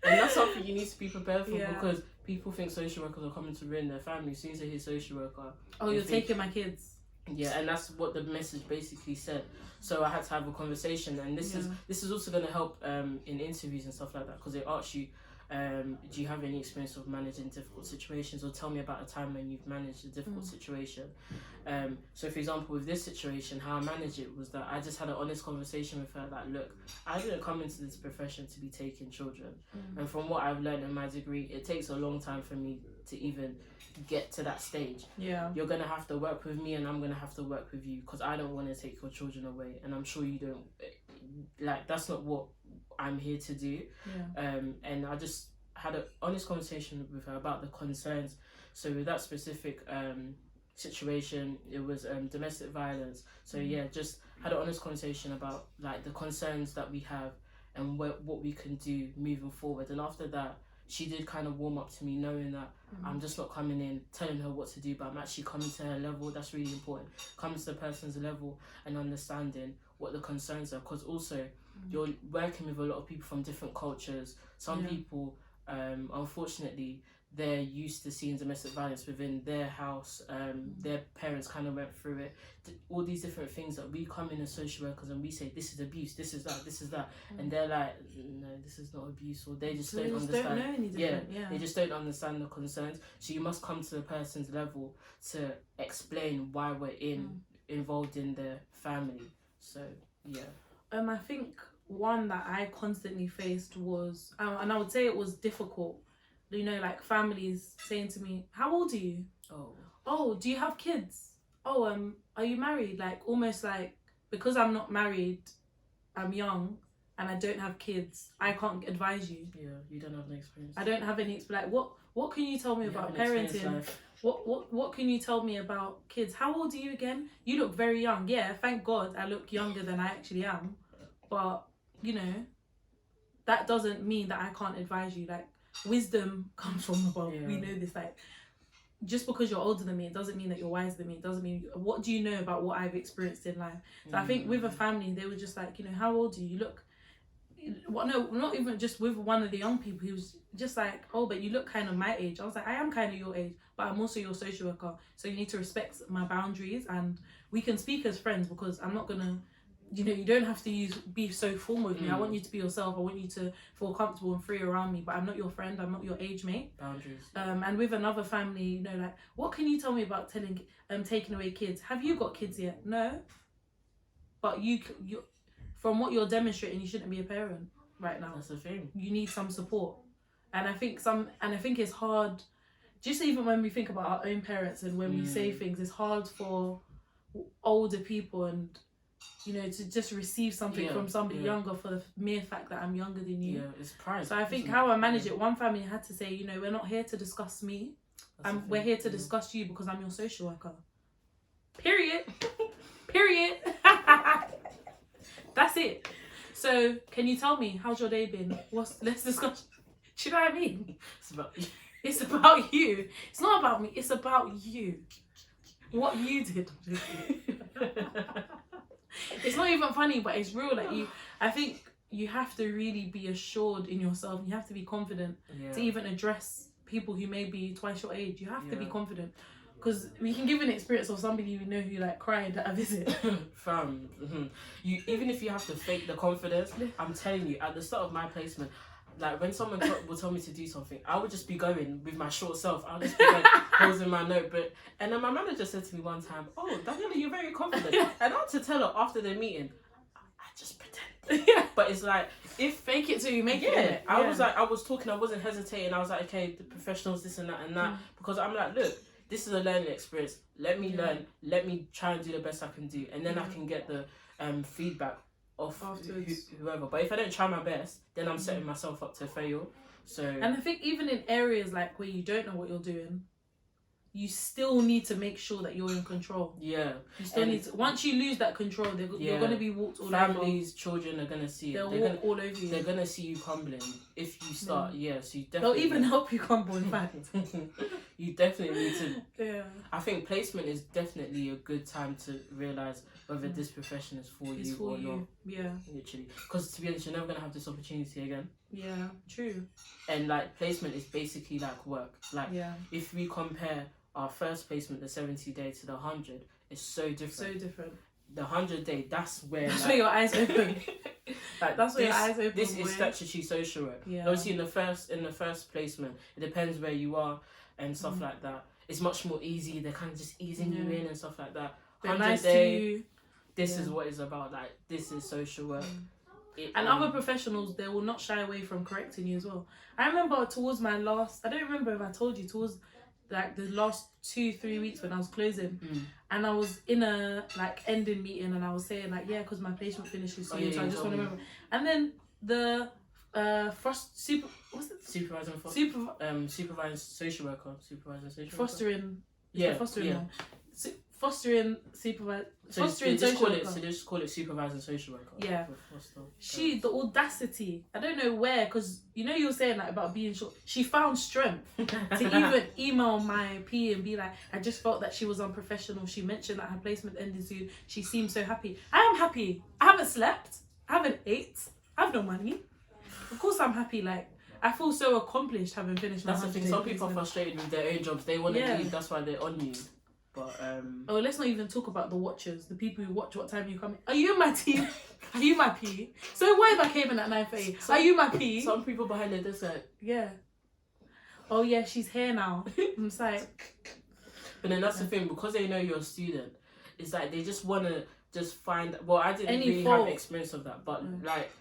And that's something you need to be prepared for, because people think social workers are coming to ruin their family. As soon as they hear social worker,
oh, you're taking my kids.
Yeah, and that's what the message basically said. So I had to have a conversation, and this is also going to help in interviews and stuff like that, because they ask you, do you have any experience of managing difficult situations, or tell me about a time when you've managed a difficult situation. So for example, with this situation, how I managed it was that I just had an honest conversation with her that, look, I didn't come into this profession to be taking children, and from what I've learned in my degree, it takes a long time for me to even get to that stage. You're gonna have to work with me, and I'm gonna have to work with you, because I don't want to take your children away, and I'm sure you don't. Like, that's not what I'm here to do. And I just had an honest conversation with her about the concerns. So with that specific situation, it was domestic violence. So just had an honest conversation about like the concerns that we have and what we can do moving forward. And after that, she did kind of warm up to me, knowing that I'm just not coming in telling her what to do, but I'm actually coming to her level. That's really important. Coming to the person's level and understanding what the concerns are, because also you're working with a lot of people from different cultures. Some people, unfortunately, they're used to seeing domestic violence within their house. Their parents kind of went through it. All these different things that we come in as social workers and we say, this is abuse, this is that. And they're like, no, this is not abuse, or they just don't understand.
Don't know any different.
They just don't understand the concerns. So you must come to the person's level to explain why we're involved in their family. So,
I think one that I constantly faced was, and I would say it was difficult, you know, like families saying to me, how old are you? Oh, do you have kids? Oh, are you married? Like, almost like, because I'm not married, I'm young, and I don't have kids, I can't advise you.
Yeah, you don't have any experience.
I don't have any experience. Like, what can you tell me about parenting? What can you tell me about kids? How old are you again? You look very young. Yeah, thank God I look younger than I actually am. But, you know, that doesn't mean that I can't advise you. Like, wisdom comes from above.
Yeah.
We know this. Like, just because you're older than me, it doesn't mean that you're wiser than me. It doesn't mean, what do you know about what I've experienced in life? So I think with a family, they were just like, you know, how old are you? Look, well, no, not even just with one of the young people. He was just like, oh, but you look kind of my age. I was like, I am kind of your age, but I'm also your social worker. So you need to respect my boundaries, and we can speak as friends, because I'm not gonna, you know, you don't have to be so formal with me. I want you to be yourself. I want you to feel comfortable and free around me, but I'm not your friend. I'm not your age mate.
Boundaries.
And with another family, you know, like, what can you tell me about taking away kids? Have you got kids yet? No. But you from what you're demonstrating, you shouldn't be a parent right now.
That's the thing.
You need some support. And I think it's hard, just even when we think about our own parents and when we say things, it's hard for older people and, you know, to just receive something from somebody younger for the mere fact that I'm younger than you.
Yeah, it's pride.
So I think how I manage it, one family had to say, you know, we're not here to discuss me. We're here to discuss you because I'm your social worker. Period. Period. That's it. So can you tell me, how's your day been? Let's discuss. Do you know what I mean?
It's about you.
It's about you. It's not about me. It's about you. What you did. It's not even funny, but it's real. Like, I think you have to really be assured in yourself. You have to be confident to even address people who may be twice your age. You have to be confident, because we can give an experience of somebody we know who like cried at a visit.
Fam, you, even if you have to fake the confidence, I'm telling you, at the start of my placement, like when someone would tell me to do something, I would just be going with my short self. I would just be like posing my notebook. And then my manager said to me one time, "Oh, Daniela, you're very confident." And I had to tell her after the meeting, I just pretend. But it's like, if
fake it till you make it.
I was like, I was talking, I wasn't hesitating. I was like, okay, the professionals, this and that and that. Because I'm like, look, this is a learning experience. Let me learn. Let me try and do the best I can do. And then I can get the feedback of whoever. But if I don't try my best, then I'm setting myself up to fail. So,
and I think even in areas like where you don't know what you're doing, you still need to make sure that you're in control.
Yeah.
You still need to, once you lose that control, you're going to be walked all over.
Families, children are going to see it.
They'll walk all over you.
They're going to see you crumbling if you start. So you definitely...
They'll even help you crumble, in fact.
You definitely need to...
Yeah.
I think placement is definitely a good time to realise whether this profession is for you or not.
Yeah.
Literally. Because to be honest, you're never going to have this opportunity again.
Yeah, true.
And like, placement is basically like work. Like, if we compare our first placement, the 70 day, to the 100, it's so different.
So different.
The 100 day, that's where
where your eyes open.
Like,
that's where your eyes open.
This is statutory social work. Yeah. Obviously, in the first placement, it depends where you are and stuff like that. It's much more easy. They're kind of just easing you in and stuff like that. 100 day, this is what it's about. Like, this is social work.
And other professionals, they will not shy away from correcting you as well. I remember towards my last, I don't remember if I told you, towards like the last 2-3 weeks when I was closing, and I was in a like ending meeting, and I was saying like, yeah, because my placement finishes soon, so I just want to remember. And then the
supervising social worker,
fostering,
fostering
supervisor.
So they just call it supervising social worker.
Yeah. The audacity. I don't know where, because you know you were saying like about being short. She found strength to even email my P and be like, I just felt that she was unprofessional. She mentioned that her placement ended soon. She seemed so happy. I am happy. I haven't slept. I haven't ate. I have no money. Of course I'm happy. Like, I feel so accomplished having finished my
That's the thing. Some people are frustrated with their own jobs. They want to leave. That's why they're on you. But
let's not even talk about the watchers, the people who watch what time you come in. Are you my team? Are you my P? So what if I came in at 9:30? Are you my P?
Some people behind the desk like,
yeah. Oh yeah, she's here now. I'm like,
but then that's the thing, because they know you're a student. It's like they just want to just find. Well, I didn't really have experience of that, but like,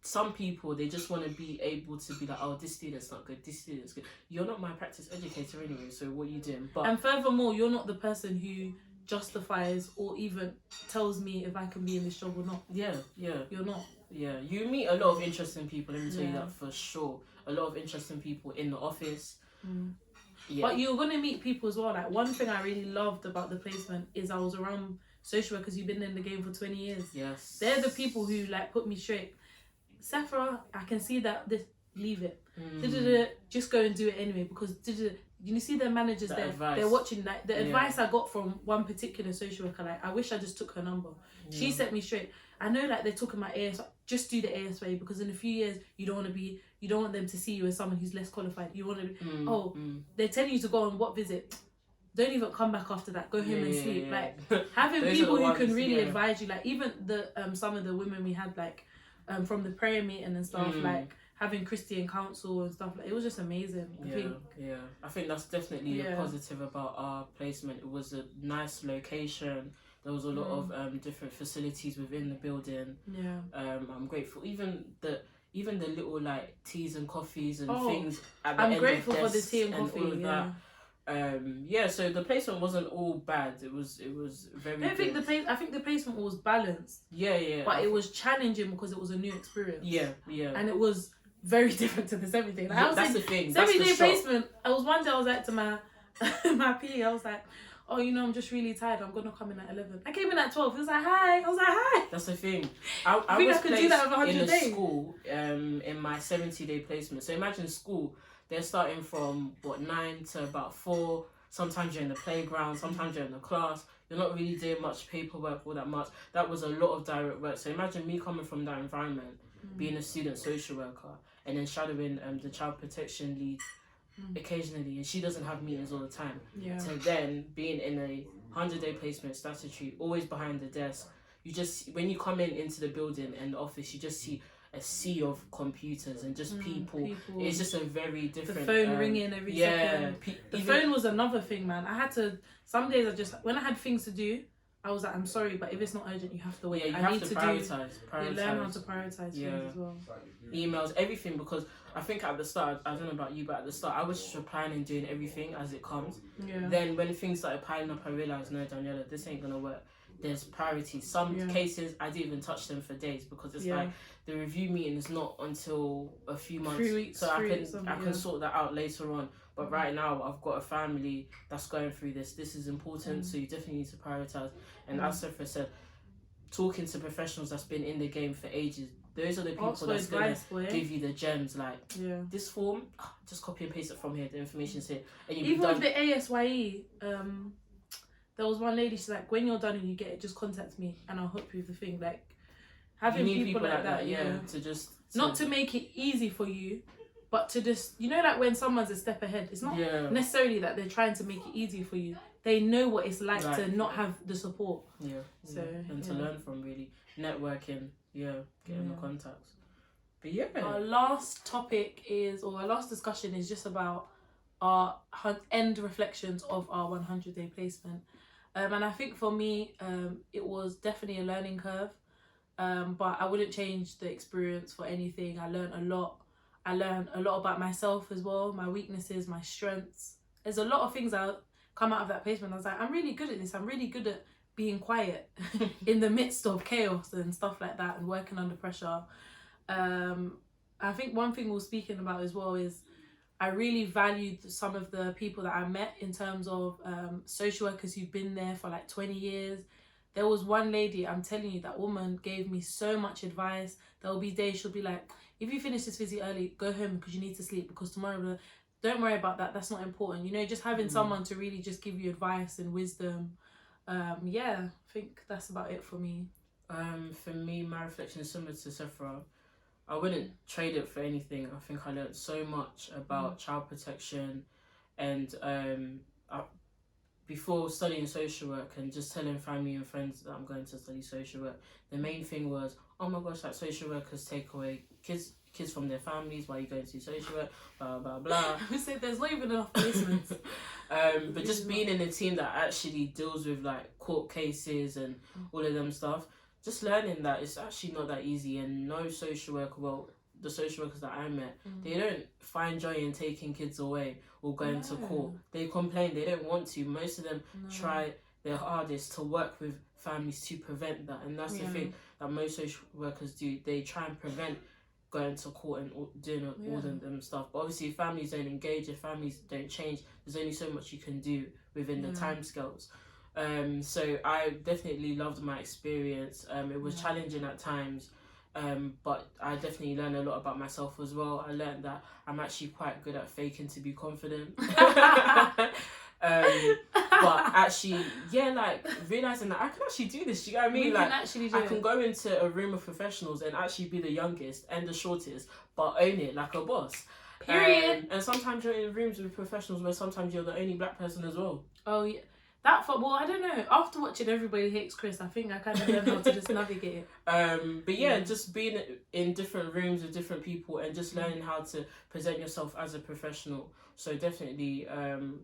some people, they just want to be able to be like, oh, this student's not good, this student's good. You're not my practice educator anyway, so what are you doing?
And furthermore, you're not the person who justifies or even tells me if I can be in this job or not.
Yeah.
You're not.
Yeah, you meet a lot of interesting people, let me tell you that for sure. A lot of interesting people in the office. Yeah.
But you're going to meet people as well. Like, one thing I really loved about the placement is I was around social workers who've been in the game for 20 years.
Yes.
They're the people who like put me straight. Sephora, I can see that leave it. Da-da-da, just go and do it anyway because you see the managers there,
advice.
they're watching like the advice I got from one particular social worker. Like I wish I just took her number. She set me straight. I know like they're talking about AS, just do the AS way because in a few years you don't want them to see you as someone who's less qualified. You want to be, they're telling you to go on what visit. Don't even come back after that. Go home and sleep. Like having people who can really advise you. Like even the some of the women we had like from the prayer meeting and stuff like having Christian counsel and stuff. Like it was just amazing.
I think that's definitely a positive about our placement. It was a nice location. There was a lot of different facilities within the building. I'm grateful. Even the little like teas and coffees and things at the
I'm
end
grateful
of
for the tea and coffee.
all of that. So the placement wasn't all bad. It was very
I think the placement was balanced. But it was challenging because it was a new experience. And it was very different to the 7 day. Like,
that's the thing.
7 day placement. I was one day I was like to my my PA, I was like, oh, I'm just really tired. I'm gonna come in at 11. I came in at 12. He was like, hi. I was like, hi.
That's the thing. I was placed in a school in my 70-day placement. So imagine school. They're starting from 9 to about 4. Sometimes you're in the playground. Sometimes you're in the class. You're not really doing much paperwork all that much. That was a lot of direct work. So imagine me coming from that environment, being a student social worker, and then shadowing the child protection lead occasionally, and she doesn't have meetings all the time. So then being in a 100-day placement statutory, always behind the desk, you just when you come into the building and the office, you just see a sea of computers and just people. It's just a very different.
The phone ringing every second. The phone was another thing, man. I had to. Some days when I had things to do, I was like, I'm sorry, but if it's not urgent, you have to wait.
You
I
have
need
to prioritize.
Learn how to prioritize things as well.
Emails, everything, because I think at the start, I don't know about you, but at the start, I was just replying and doing everything as it comes. Then when things started piling up, I realised, no, Daniela, this ain't gonna work. There's priorities. Some cases, I didn't even touch them for days because it's like the review meeting is not until a few months.
3 weeks.
So I can sort that out later on. But right now, I've got a family that's going through this. This is important, so you definitely need to prioritise. And as Sophia said, talking to professionals that's been in the game for ages, those are the people that's going to give you the gems. Like, this form, just copy and paste it from here, the information's here. And
even with the ASYE, there was one lady, she's like, when you're done and you get it, just contact me and I'll help you with the thing. Like, having people like that,
to just...
Not to make it easy for you, but to just, like when someone's a step ahead, it's not necessarily that they're trying to make it easy for you. They know what it's like to not have the support.
And to learn from, really. Networking, getting the contacts. But
our last discussion is just about our end reflections of our 100-day placement. And I think for me, it was definitely a learning curve. But I wouldn't change the experience for anything. I learned a lot. I learned a lot about myself as well, my weaknesses, my strengths. There's a lot of things that come out of that placement. I was like, I'm really good at this. I'm really good at being quiet in the midst of chaos and stuff like that and working under pressure. I think one thing we're speaking about as well is I really valued some of the people that I met in terms of social workers who've been there for like 20 years. There was one lady, I'm telling you, that woman gave me so much advice. There'll be days she'll be like, if you finish this visit early, go home because you need to sleep because tomorrow, don't worry about that. That's not important. Just having someone to really just give you advice and wisdom. I think that's about it for me.
For me, my reflection is similar to Sephora. I wouldn't trade it for anything. I think I learned so much about child protection and before studying social work and just telling family and friends that I'm going to study social work, the main thing was, oh my gosh, like social workers take away kids from their families while you're going to social work, blah, blah, blah.
I said there's not even enough placements.
But just being in a team that actually deals with like court cases and all of them stuff, just learning that it's actually not that easy, and no social worker, the social workers that I met, they don't find joy in taking kids away or going to court. They complain, they don't want to. Most of them try their hardest to work with families to prevent that, and that's the thing that most social workers do. They try and prevent going to court and doing all them stuff. But obviously if families don't engage, if families don't change, there's only so much you can do within the timescales. So I definitely loved my experience. It was challenging at times. But I definitely learned a lot about myself as well. I learned that I'm actually quite good at faking to be confident. But actually, yeah, like realizing that I can actually do this. Do you know what I mean?
We
Like,
can actually do
I
it.
can go into a room of professionals and actually be the youngest and the shortest, but own it like a boss.
Period.
And sometimes you're in rooms with professionals where sometimes you're the only black person as well.
Oh yeah. Well, I don't know. After watching Everybody Hates Chris, I think I kind of learned how to just navigate it.
But yeah, just being in different rooms with different people and just learning how to present yourself as a professional. So definitely,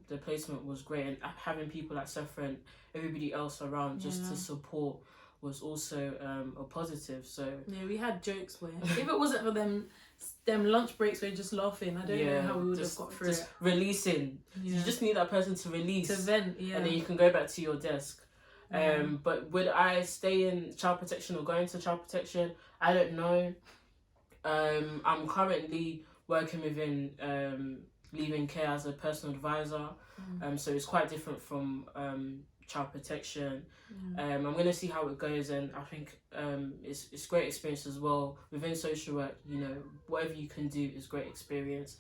the placement was great, and having people like Sefra and everybody else around just to support was also a positive. So
yeah, we had jokes where if it wasn't for them lunch breaks where you're just laughing, I don't know how we would have got through
just
it.
Releasing. You just need that person to release.
To vent, yeah.
And then you can go back to your desk. But would I stay in child protection or go into child protection? I don't know. I'm currently working within leaving care as a personal advisor. So it's quite different from child protection. I'm going to see how it goes, and I think it's great experience as well. Within social work, you know, whatever you can do is great experience.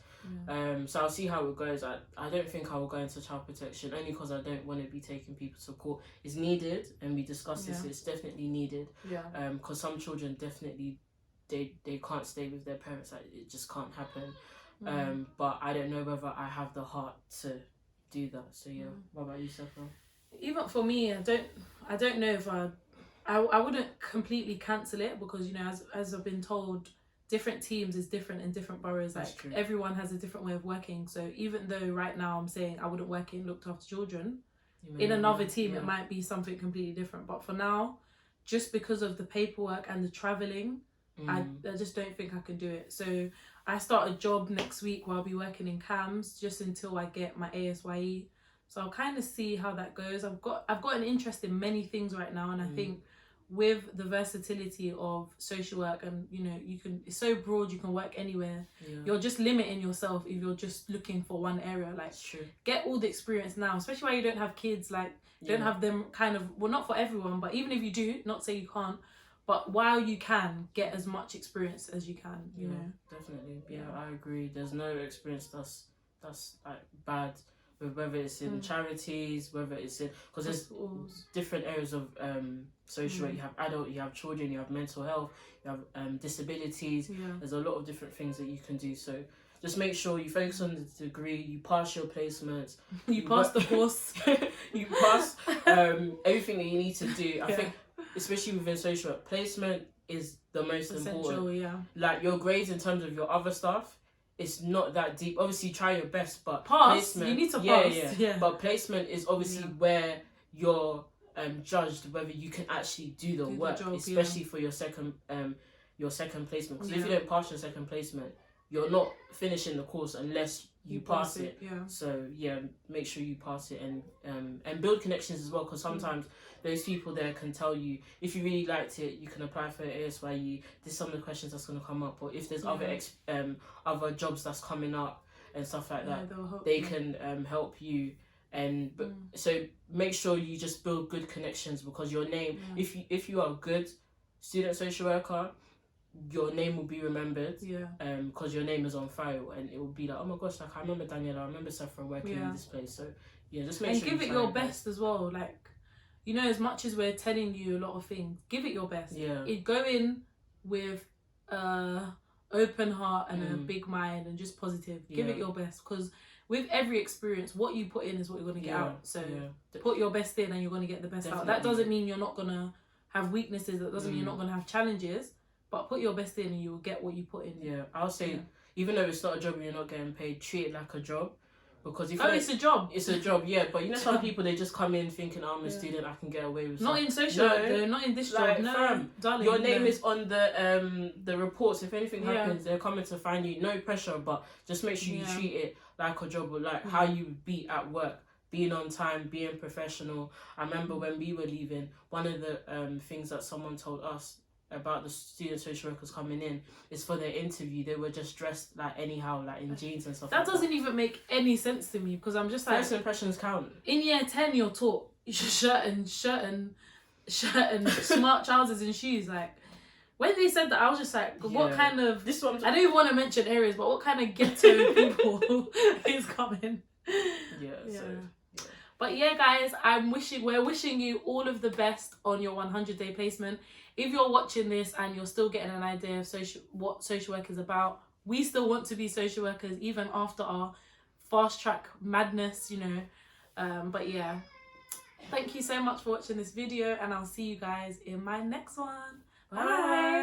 So I'll see how it goes. I don't think I will go into child protection, only because I don't want to be taking people to court. It's needed, and we discussed this, it's definitely needed. Because some children definitely, they can't stay with their parents. Like, it just can't happen. But I don't know whether I have the heart to do that. So yeah, what about you, Sefra?
Even for me, I don't know if I wouldn't completely cancel it, because, you know, as I've been told, different teams is different in different boroughs.
That's
like
true.
Everyone has a different way of working. So even though right now I'm saying I wouldn't work in looked after children, in another team it might be something completely different. But for now, just because of the paperwork and the travelling, I just don't think I can do it. So I start a job next week where I'll be working in CAMS just until I get my ASYE. So I'll kind of see how that goes. I've got an interest in many things right now, and I think with the versatility of social work, and, you know, it's so broad, you can work anywhere. You're just limiting yourself if you're just looking for one area. Like, get all the experience now, especially while you don't have kids. Like, don't have them kind of, well, not for everyone, but even if you do, not say you can't, but while you can, get as much experience as you can, you know.
Definitely. I agree. There's no experience that's like bad, whether it's in charities, whether it's in, because there's different areas of social work. You have adult, you have children, you have mental health, you have disabilities. There's a lot of different things that you can do. So just make sure you focus on the degree, you pass your placements,
you pass the course,
you pass everything that you need to do. I think, especially within social work, placement is the most important. Like, your grades in terms of your other stuff, it's not that deep. Obviously, try your best, but placement,
you need to pass.
But placement is obviously where you're judged whether you can actually do the work, job, especially for your second placement. Because if you don't pass your second placement, you're not finishing the course unless you pass it. So make sure you pass it, and build connections as well, because sometimes those people there can tell you, if you really liked it, you can apply for ASYE. This is some of the questions that's going to come up, or if there's other jobs that's coming up and stuff like that, they can help you. And so make sure you just build good connections, because your name, if you are a good student social worker, your name will be remembered, because your name is on file, and it will be like, oh my gosh, like, I remember Daniela, I remember Sefra working in this place. So just make sure
and give it your best as well. Like, you know, as much as we're telling you a lot of things, give it your best. Go in with open heart and a big mind and just positive. Give it your best, because with every experience, what you put in is what you're going to get out. So put your best in and you're going to get the best out. That doesn't mean you're not going to have weaknesses. That doesn't mean you're not going to have challenges. But put your best in and you will get what you put in. I'll say, even though it's not a job and you're not getting paid, treat it like a job. Because if
it's a job. It's a job, but you know, some people, they just come in thinking, I'm a student, I can get away with
not in social work, though, not in this job. No, darling,
your name is on the reports. If anything happens, they're coming to find you. No pressure, but just make sure you treat it like a job, or like how you would be at work. Being on time, being professional. I remember when we were leaving, one of the things that someone told us about the student social workers coming in is, for their interview, they were just dressed like anyhow, like in jeans and stuff.
That doesn't even make any sense to me, because I'm just like,
first impressions count.
In year 10, you're taught shirt and smart trousers and shoes. Like, when they said that, I was just like, what kind of...
This is what
I don't even want to mention areas, but what kind of ghetto people is coming?
Yeah. So, yeah.
But yeah, guys, we're wishing you all of the best on your 100-day placement. If you're watching this and you're still getting an idea of what social work is about, we still want to be social workers even after our fast track madness, you know. But yeah, thank you so much for watching this video, and I'll see you guys in my next one. Bye.